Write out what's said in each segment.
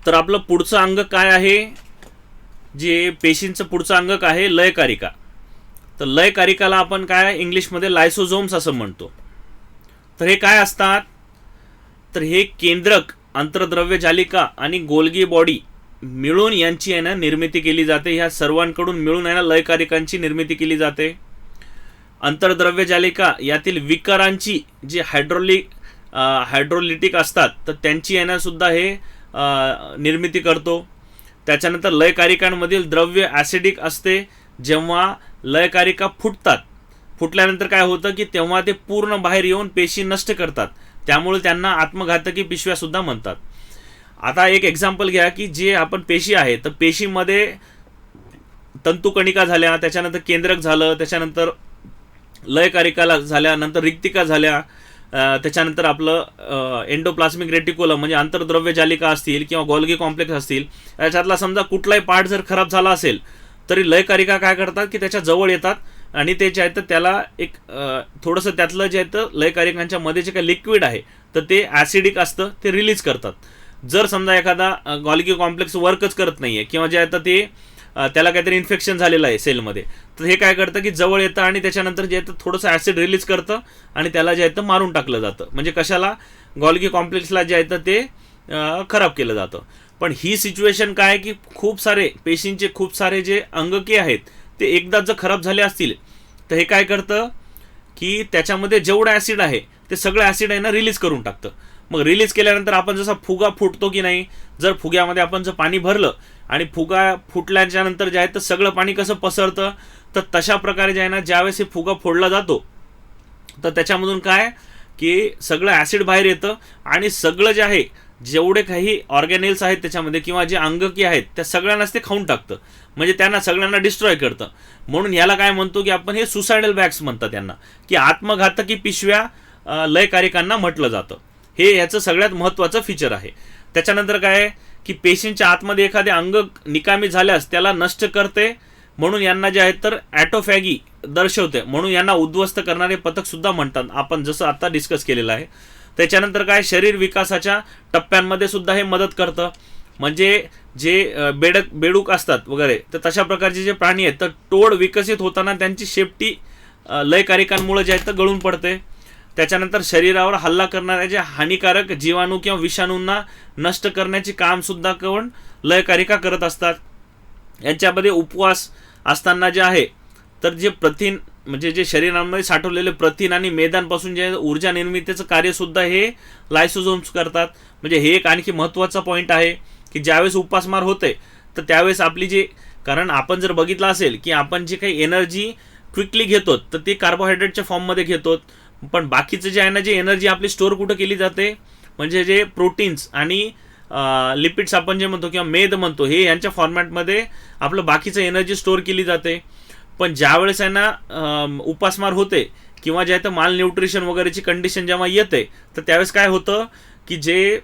तर आपलं पुढचं अंग काय आहे, जे पेशींचं पुढचं अंगक आहे लयकारिका. तर लयकारिकाला आपण काय इंग्लिशमध्ये लायसोझोम्स असं म्हणतो. तर हे काय असतात, तर हे केंद्रक, अंतर्द्रव्य जालिका आणि गोल्गी बॉडी मिळून यांची आहे ना निर्मिती केली जाते. ह्या सर्वांकडून मिळून आहे ना लयकारिकांची निर्मिती केली जाते. अंतर्द्रव्य जालिका यातील विकारांची जे हायड्रोलिटिक असतात तर त्यांची आहे ना सुद्धा हे निर्मिती करतो. त्याच्यानंतर लयकारिकांमधील द्रव्य ॲसिडिक असते. जेव्हा लयकारिका फुटल्यानंतर काय होतं की तेव्हा ते पूर्ण बाहेर येऊन पेशी नष्ट करतात. त्यामुळे त्यांना आत्मघातकी पिशव्या सुद्धा म्हणतात. आता एक एक्झाम्पल घ्या की जे आपण पेशी आहे, तर पेशीमध्ये तंतुकणिका झाल्या, त्याच्यानंतर केंद्रक झालं, त्याच्यानंतर लयकारिकाला झाल्या, नंतर रिक्तिका झाल्या, त्याच्यानंतर आपलं एंडोप्लाझ्मिक रेटिक्युलम म्हणजे आंतरद्रव्य जालिका असतील किंवा गोल्गी कॉम्प्लेक्स असतील, याच्यातला समजा कुठलाही पार्ट जर खराब झाला असेल तरी लयकारिका काय करतात की त्याच्या जवळ येतात आणि ते जे आहे तर त्याला एक थोडंसं त्यातलं जे आहे तर लयकारिकांच्या मध्ये जे काही लिक्विड आहे तर ते ॲसिडिक असतं, ते रिलीज करतात. जर समजा एखादा गोल्गी कॉम्प्लेक्स वर्कच करत नाही आहे किंवा जे आहे तर ते त्याला काहीतरी इन्फेक्शन झालेलं आहे सेलमध्ये, तर हे काय करतं की जवळ येतं आणि त्याच्यानंतर जे आहे तर थोडंसं ॲसिड रिलीज करतं आणि त्याला जे आहे तर मारून टाकलं जातं. म्हणजे कशाला, गोल्गी कॉम्प्लेक्सला जे आहे तर ते खराब केलं जातं. पण ही सिच्युएशन काय की खूप सारे पेशींचे खूप सारे जे अंगके आहेत ते एकदा जर खराब झाले असतील तर हे काय करतं की त्याच्यामध्ये जेवढं ॲसिड आहे ते सगळं ॲसिड आहे ना रिलीज करून टाकतं. मग रिलीज केल्यानंतर आपण जसा फुगा फुटतो की नाही, जर फुग्यामध्ये आपण जर पाणी भरलं आणि फुगा फुटल्याच्या नंतर जे आहे तर सगळं पाणी कसं पसरतं, तर तशा प्रकारे जे आहे ना ज्यावेळेस हे फुगा फोडला जातो तर त्याच्यामधून काय की सगळं ॲसिड बाहेर येतं आणि सगळं जे आहे जेवढे काही ऑर्गॅनिल्स आहेत त्याच्यामध्ये किंवा जे अंगकी आहेत त्या सगळ्यांनाच ते खाऊन टाकतं. म्हणजे त्यांना सगळ्यांना डिस्ट्रॉय करतं. म्हणून याला काय म्हणतो की आपण हे सुसायडल बॅग्स म्हणतात त्यांना, की आत्मघातकी पिशव्या लयकारिकांना म्हटलं जातं. हे याचं सगळ्यात महत्त्वाचं फीचर आहे. त्याच्यानंतर काय की पेशींच्या आतमध्ये एखादे अंग निकामी झाल्यास त्याला नष्ट करते, म्हणून यांना जे आहे तर ॲटोफॅगी दर्शवते, म्हणून यांना उद्ध्वस्त करणारे पथक सुद्धा म्हणतात, आपण जसं आता डिस्कस केलेलं आहे. त्याच्यानंतर काय शरीर विकासाच्या टप्प्यांमध्ये सुद्धा हे मदत करतं. म्हणजे जे बेडूक असतात वगैरे तर तशा प्रकारचे जे प्राणी आहेत तर टोळ विकसित होताना त्यांची शेपटी लयकारिकांमुळे जे आहे तर गळून पडते. त्याच्यानंतर शरीरावर हल्ला करणाऱ्या जे हानिकारक जीवाणू किंवा विषाणूंना नष्ट करण्याचे काम सुद्धा कोण लयकारिका करत असतात. यांच्यामध्ये उपवास असताना जे आहे तर जे प्रथिन म्हणजे जे शरीरामध्ये साठवलेले प्रथिन आणि मेदांपासून जे ऊर्जा निर्मितीचं कार्यसुद्धा हे लायसोझोम्स करतात. म्हणजे हे एक आणखी महत्त्वाचा पॉईंट आहे की ज्यावेळेस उपासमार होते तर त्यावेळेस आपली जी, कारण आपण जर बघितलं असेल की आपण जे काही एनर्जी क्विकली घेतो तर ती कार्बोहायड्रेटच्या फॉर्ममध्ये घेतो, पण बाकीचं जे आहे ना जे एनर्जी आपली स्टोअर कुठं केली जाते, म्हणजे जे प्रोटीन्स आणि लिपिड्स आपण जे म्हणतो किंवा मेद म्हणतो हे यांच्या फॉर्मॅटमध्ये आपलं बाकीचं एनर्जी स्टोअर केली जाते. पण ज्यावेळेस आहे ना उपासमार होते किंवा जे आहे तर माल न्यूट्रिशन वगैरेची कंडिशन जेव्हा येते तर त्यावेळेस काय होतं की जे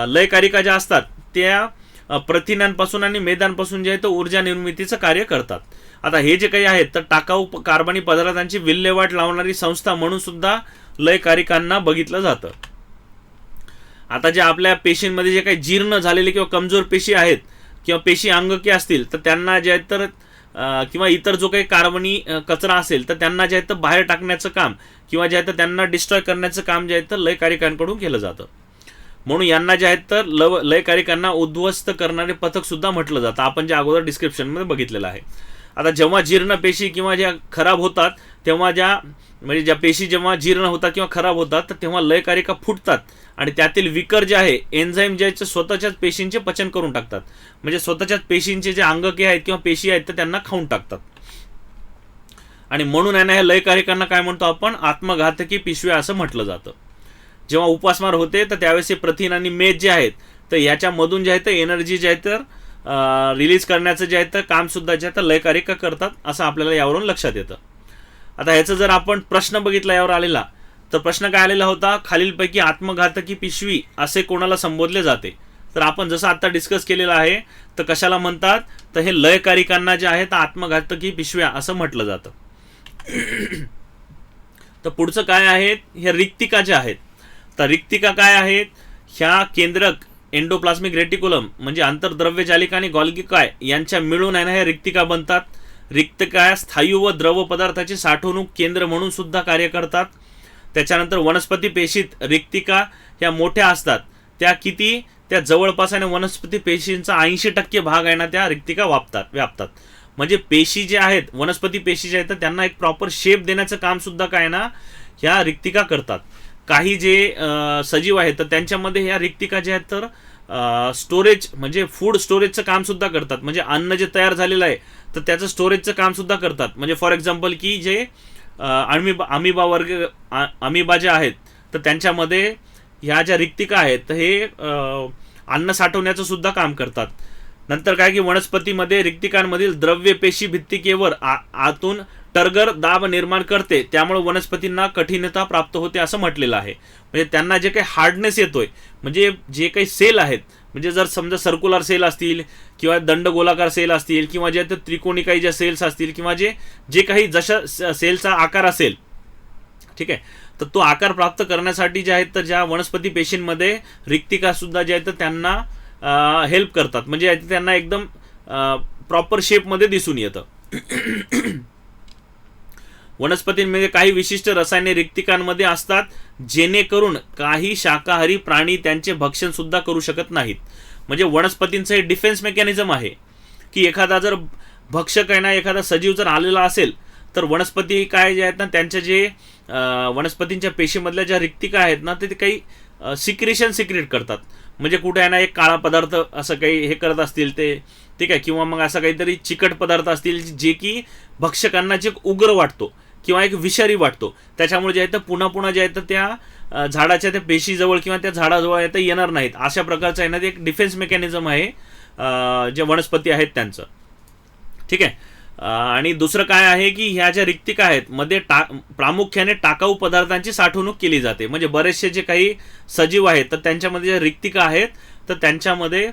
लयकारिका ज्या असतात त्या प्रथिनांपासून आणि मेदांपासून जे आहे तर ऊर्जा निर्मितीचं कार्य करतात. आता हे जे काही आहेत तर टाकाऊ कार्बनी पदार्थांची विल्हेवाट लावणारी संस्था म्हणून सुद्धा लयकारिकांना बघितलं जातं. आता जे आपल्या पेशींमध्ये जे काही जीर्ण झालेले किंवा कमजोर पेशी आहेत किंवा पेशी अंगके असतील तर त्यांना जे आहेत तर किंवा इतर जो काही कार्बनी कचरा असेल तर त्यांना जे आहे तर बाहेर टाकण्याचं काम किंवा जे आहे तर त्यांना डिस्ट्रॉय करण्याचं काम जे आहे तर लयकारिकांकडून केलं जातं. म्हणून यांना जे आहेत तर लयकारिकांना उद्ध्वस्त करणारे पथक सुद्धा म्हटलं जातं, आपण जे अगोदर डिस्क्रिप्शनमध्ये बघितलेलं आहे. आता जेव्हा जीर्ण पेशी किंवा ज्या खराब होतात तेव्हा ज्या पेशी जेव्हा जीर्ण होतात किंवा खराब होतात तर तेव्हा लयकारिका फुटतात आणि त्यातील विकर जे आहे एन्झाईम जे आहेत स्वतःच्याच पेशींचे पचन करून टाकतात. म्हणजे स्वतःच्याच पेशींचे जे अंगके आहेत किंवा पेशी आहेत तर त्यांना खाऊन टाकतात. आणि म्हणून आहे ना ह्या लयकारिकांना काय म्हणतो आपण, आत्मघातकी पिशव्या असं म्हटलं जातं. जेव्हा उपासमार होते तर त्यावेळेस हे प्रथिन आणि मेद जे आहेत तर याच्यामधून जे आहे तर एनर्जी जे आहे तर रिलीज करण्याचं जे आहे तर काम सुद्धा जे आहे तर लयकारिका करतात, असं आपल्याला यावरून लक्षात येतं. आता ह्याचा जर आपण प्रश्न बघितला यावर आलेला, तर प्रश्न काय आलेला होता, खालीलपैकी आत्मघातकी पिशवी असे कोणाला संबोधले जाते. तर आपण जसं आता डिस्कस केलेलं आहे तर कशाला म्हणतात, तर हे लयकारिकांना जे आहे तर आत्मघातकी पिशव्या असं म्हटलं जातं. तर पुढचं काय आहेत, हे रिक्तिका जे आहेत. तर रिक्तिका काय आहेत, ह्या केंद्रक एंडोप्लाझ्मिक रेटिक्युलम म्हणजे आंतरद्रव्य जालिका आणि गॉल्गी काय यांच्या मिळून आहे ना ह्या रिक्तिका बनतात. रिक्तिका स्थायू व द्रव पदार्थाची साठवणूक केंद्र म्हणून सुद्धा कार्य करतात. त्याच्यानंतर वनस्पती पेशीत रिक्तिका ह्या मोठ्या असतात. त्या किती? त्या जवळपास आणि वनस्पती पेशींचा 80% भाग आहे ना त्या रिक्तिका व्यापतात. म्हणजे पेशी जे आहेत, वनस्पती पेशी जे आहेत, त्यांना एक प्रॉपर शेप देण्याचं काम सुद्धा काय ना ह्या रिक्तिका करतात. काही जे सजीव आहेत तर त्यांच्यामध्ये ह्या रिक्तिका जे आहेत तर स्टोरेज म्हणजे फूड स्टोरेजचं काम सुद्धा करतात. म्हणजे अन्न जे तयार झालेलं आहे तर त्याचं स्टोरेजचं काम सुद्धा करतात. म्हणजे फॉर एक्झाम्पल की जे अमिबा जे आहेत तर त्यांच्यामध्ये ह्या ज्या रिक्तिका आहेत तर हे अन्न साठवण्याचं सुद्धा काम करतात. नंतर काय की वनस्पतीमध्ये रिक्तिकांमधील द्रव्य पेशी भित्तिकेवर आतून टर्गर दाब निर्माण करते, त्यामुळे वनस्पतींना कठीणता प्राप्त होते असं म्हटलेलं आहे. म्हणजे त्यांना जे काही हार्डनेस येतोय, म्हणजे जे काही सेल आहेत, म्हणजे जर समजा सर्क्युलर सेल असतील किंवा दंडगोलाकार सेल असतील किंवा जे त्रिकोणी काही ज्या सेल्स असतील किंवा जे काही जशा सेलचा आकार असेल, ठीक आहे, तर तो आकार प्राप्त करण्यासाठी जे आहेत तर ज्या वनस्पती पेशींमध्ये रिक्तिका सुद्धा जे आहेत तर त्यांना हेल्प करतात. म्हणजे त्यांना एकदम प्रॉपर शेपमध्ये दिसून येतं. वनस्पतींमध्ये काही विशिष्ट रसायने रिक्तिकांमध्ये असतात जेणेकरून काही शाकाहारी प्राणी त्यांचे भक्षण सुद्धा करू शकत नाहीत. म्हणजे वनस्पतींचं हे डिफेन्स मेकॅनिझम आहे की एखादा जर भक्षक आहे ना, एखादा सजीव जर आलेला असेल तर वनस्पती काय जे आहेत ना त्यांच्या जे वनस्पतींच्या पेशीमधल्या ज्या रिक्तिका आहेत ना ते काही सिक्रेट करतात. म्हणजे कुठे आहे ना एक काळा पदार्थ असं काही हे करत असतील ते, ठीक आहे, किंवा मग असं काहीतरी चिकट पदार्थ असतील जे की भक्षकांना जे उग्र वाटतो किंवा एक विषारी वाटतो, त्याच्यामुळे जे आहे तर पुन्हा जे आहे तर त्या झाडाच्या त्या पेशीजवळ किंवा त्या झाडाजवळ आहे तर येणार नाहीत. अशा प्रकारचं आहे ना ते एक डिफेन्स मेकॅनिझम आहे जे वनस्पती आहेत त्यांचं, ठीक आहे. आणि दुसरं काय आहे की ह्या ज्या रिक्तिका आहेत मध्ये प्रामुख्याने टाकाऊ पदार्थांची साठवणूक केली जाते. म्हणजे बरेचसे जे काही सजीव आहेत तर त्यांच्यामध्ये ज्या रिक्तिका आहेत तर त्यांच्यामध्ये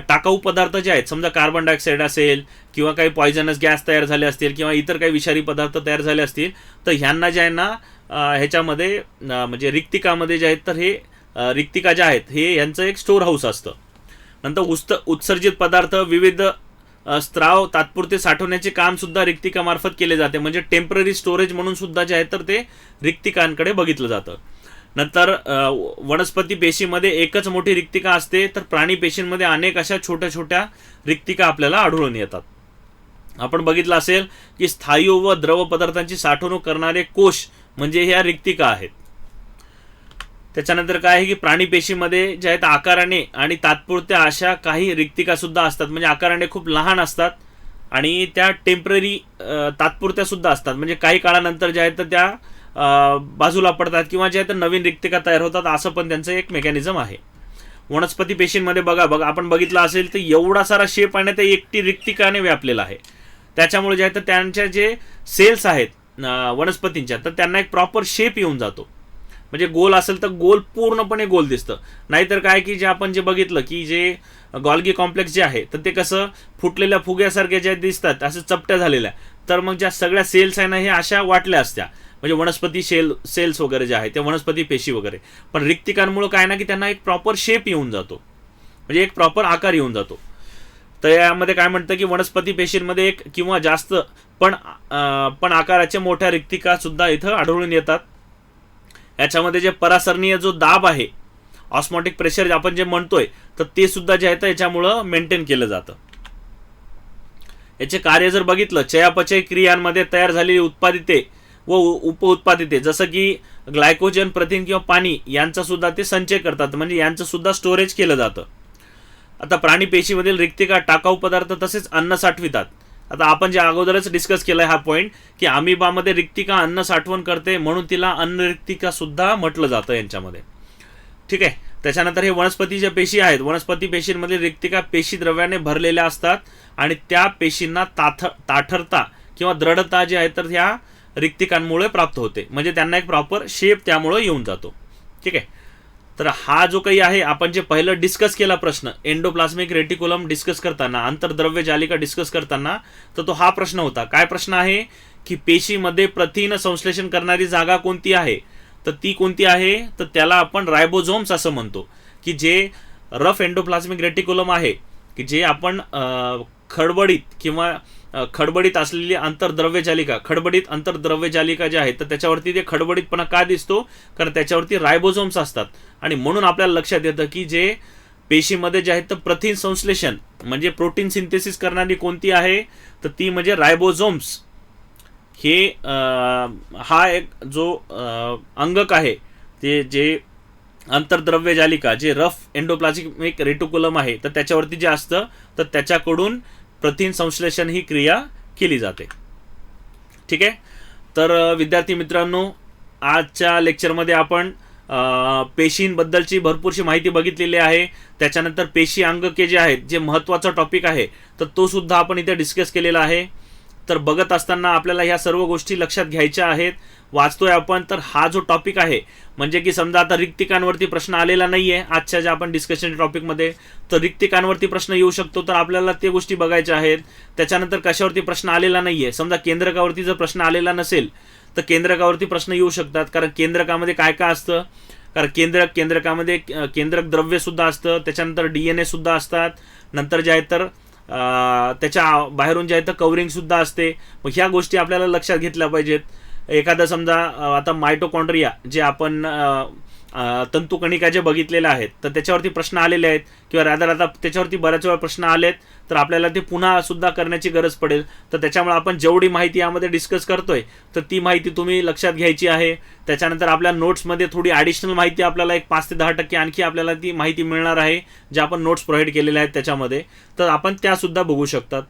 टाकाऊ पदार्थ जे आहेत, समजा कार्बन डायऑक्साईड असेल किंवा काही पॉयझनस गॅस तयार झाले असतील किंवा इतर काही विषारी पदार्थ तयार झाले असतील तर ह्यांना जे आहे ना ह्याच्यामध्ये म्हणजे रिक्तिकामध्ये जे आहेत तर हे रिक्तिका ज्या आहेत हे यांचं एक स्टोर हाऊस असतं. नंतर उत्सर्जित पदार्थ विविध स्त्राव तात्पुरते साठवण्याचे काम सुद्धा रिक्तिकामार्फत केले जाते. म्हणजे टेम्पररी स्टोरेज म्हणून सुद्धा जे आहे तर ते रिक्तिकांकडे बघितलं जातं. नंतर वनस्पती पेशीमध्ये एकच मोठी रिक्तिका असते तर प्राणी पेशींमध्ये अनेक अशा छोट्या छोट्या रिक्तिका आपल्याला आढळून येतात. आपण बघितलं असेल की स्थायू व द्रव पदार्थांची साठवणूक करणारे कोश म्हणजे ह्या रिक्तिका आहेत. त्याच्यानंतर काय आहे की प्राणी पेशीमध्ये जे आहेत आकाराने आणि तात्पुरत्या अशा काही रिक्तिका सुद्धा असतात. म्हणजे आकाराने खूप लहान असतात आणि त्या टेम्पररी तात्पुरत्या सुद्धा असतात. म्हणजे काही काळानंतर जे आहेत तर त्या बाजूला पडतात किंवा जे आहे तर नवीन रिक्तिका तयार होतात. असं पण त्यांचं एक मेकॅनिझम आहे. वनस्पती पेशींमध्ये बघा आपण बघितलं असेल तर एवढा सारा शेप आहे ते एकटी रिक्तिकाने व्यापलेला आहे. त्याच्यामुळे जे आहे तर त्यांच्या जे सेल्स आहेत वनस्पतींच्या तर त्यांना एक प्रॉपर शेप येऊन जातो. म्हणजे गोल असेल तर गोल पूर्णपणे गोल दिसतं. नाहीतर काय की जे आपण जे बघितलं की जे गॉल्गी कॉम्प्लेक्स जे आहे तर ते कसं फुटलेल्या फुग्यासारख्या ज्या दिसतात असं चपट्या झालेल्या, तर मग ज्या सगळ्या सेल्स आहे ना हे अशा वाटल्या असत्या. म्हणजे वनस्पती सेल्स वगैरे जे आहे ते वनस्पती पेशी वगैरे. पण रिक्तिकांमुळे काय ना की त्यांना एक प्रॉपर शेप येऊन जातो, म्हणजे एक प्रॉपर आकार येऊन जातो. तर यामध्ये काय म्हणतं की वनस्पती पेशींमध्ये एक किंवा जास्त पण आकाराच्या मोठ्या रिक्तिका सुद्धा इथं आढळून येतात. याच्यामध्ये जे परासरणीय जो दाब आहे, ऑस्मॉटिक प्रेशर आपण जे म्हणतोय तर ते सुद्धा जे आहे तर याच्यामुळं मेंटेन केलं जातं. याचे कार्य जर बघितलं, चयापचय क्रियांमध्ये तयार झालेली उत्पादिते व उपउत्पादिते जसं की ग्लायकोजन, प्रथिन किंवा पाणी यांचा सुद्धा ते संचय करतात. म्हणजे यांचं सुद्धा स्टोरेज केलं जातं. आता प्राणी पेशीमधील रिक्तिका टाकाऊ पदार्थ तसेच अन्न साठवितात. आता आपण जे अगोदरच डिस्कस केलाय हा पॉईंट की अमिबामध्ये रिक्तिका अन्न साठवण करते म्हणून तिला अन्न रिक्तिका सुद्धा म्हटलं जातं यांच्यामध्ये, ठीक आहे. त्याच्यानंतर हे वनस्पतीच्या पेशी आहेत. वनस्पती पेशींमध्ये रिक्तिका पेशी द्रव्याने भरलेल्या असतात आणि त्या पेशींना ताठरता किंवा दृढता जी आहे तर ह्या रिक्तिकांमुळे प्राप्त होते. म्हणजे त्यांना एक प्रॉपर शेप त्यामुळे येऊन जातो, ठीक आहे. तर हा जो काही आहे आपण जे पहिलं डिस्कस केला प्रश्न एंडोप्लाझ्मिक रेटिक्युलम डिस्कस करताना, आंतरद्रव्य जालिका डिस्कस करताना, तर तो हा प्रश्न होता. काय प्रश्न आहे की पेशीमध्ये प्रथिन संश्लेषण करणारी जागा कोणती आहे, तर ती कोणती आहे तर त्याला आपण रायबोझोम्स असं म्हणतो. की जे रफ एंडोप्लाझ्मिक रेटिक्युलम आहे की जे आपण खडबडीत किंवा खडबडीत असलेली आंतरद्रव्यजालिका, खडबडीत आंतरद्रव्यजालिका जे आहे तर त्याच्यावरती ते खडबडीतपणा का दिसतो, कारण त्याच्यावरती रायबोझोम्स असतात. आणि म्हणून आपल्याला लक्षात येतं की जे पेशीमध्ये जे आहेत तर प्रथिन संश्लेषण म्हणजे प्रोटीन सिंथेसिस करणारी कोणती आहे, तर ती म्हणजे रायबोझोम्स. हे हा एक जो अंगक आहे ते जे आंतरद्रव्यजालिका, जे रफ एंडोप्लाझ्मिक रेटिक्युलम आहे तर त्याच्यावरती जे असतं तर त्याच्याकडून प्रथिन संश्लेषण ही क्रिया केली जाते. ठीक आहे. तर विद्यार्थी मित्रांनो, आजच्या लेक्चरमध्ये आपण पेशींबद्दलची भरपूरशी माहिती बघितलेली आहे. त्याच्यानंतर पेशी अंगके जे आहेत, जे महत्त्वाचा टॉपिक आहे तर तो सुद्धा आपण इथे डिस्कस केलेला आहे. तर बघत असताना आपल्याला ह्या सर्व गोष्टी लक्षात घ्यायच्या आहेत. वाचतोय आपण तर हा जो टॉपिक आहे म्हणजे की समजा आता रिक्तिकांवरती प्रश्न आलेला नाही आहे आजच्या ज्या आपण डिस्कशन टॉपिकमध्ये, तर रिक्तिकांवरती प्रश्न येऊ शकतो तर आपल्याला ते गोष्टी बघायच्या आहेत. त्याच्यानंतर कशावरती प्रश्न आलेला नाही आहे, समजा केंद्रकावरती जर प्रश्न आलेला नसेल तर केंद्रकावरती प्रश्न येऊ शकतात. कारण केंद्रकामध्ये काय काय असतं, कारण केंद्रकामध्ये केंद्रक द्रव्य सुद्धा असतं, त्याच्यानंतर DNA सुद्धा असतात, नंतर जे आहे तर त्याच्या बाहेरून जे आहे तर कवरिंग सुद्धा असते. मग ह्या गोष्टी आपल्याला लक्षात घेतल्या पाहिजेत. एखादा समजा आता मायटोकॉन्ड्रिया जे आपण तंतुकणिका जे बघितलेले आहेत तर त्याच्यावरती प्रश्न आलेले आहेत किंवा रादर आता त्याच्यावरती बऱ्याच वेळा प्रश्न आलेत तर आपल्याला ते पुन्हा सुद्धा करण्याची गरज पडेल. तर त्याच्यामुळे आपण जेवढी माहिती यामध्ये डिस्कस करतोय तर ती माहिती तुम्ही लक्षात घ्यायची आहे. त्याच्यानंतर आपल्या नोट्समध्ये थोडी ॲडिशनल माहिती आपल्याला एक 5 ते 10% आणखी आपल्याला ती माहिती मिळणार आहे, जे आपण नोट्स प्रोव्हाइड केलेल्या आहेत त्याच्यामध्ये, तर आपण त्यासुद्धा बघू शकतात.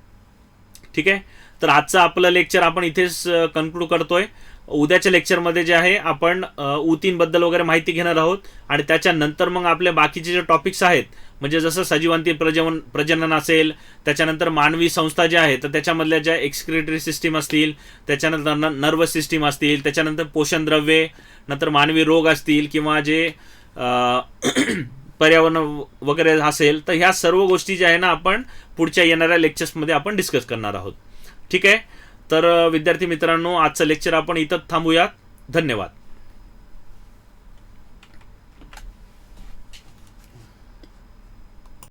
ठीक आहे. तर आजचं आपलं लेक्चर आपण इथेच कन्क्लूड करतोय. उद्याच्या लेक्चरमध्ये जे आहे आपण ऊतींबद्दल वगैरे माहिती घेणार आहोत आणि त्याच्यानंतर मग आपले बाकीचे जे टॉपिक्स आहेत म्हणजे जसं सजीवांती प्रजनन असेल, त्याच्यानंतर मानवी संस्था ज्या आहेत तर त्याच्यामधल्या ज्या एक्सक्रिटरी सिस्टीम असतील, त्याच्यानंतर नर्वस सिस्टीम असतील, त्याच्यानंतर पोषण द्रव्ये, नंतर मानवी रोग असतील किंवा जे पर्यावरण वगैरे असेल, तर ह्या सर्व गोष्टी ज्या आहे ना आपण पुढच्या येणाऱ्या लेक्चर्समध्ये आपण डिस्कस करणार आहोत. ठीक आहे. तर विद्यार्थी मित्रांनो, आजचं लेक्चर आपण इथं थांबूयात. धन्यवाद.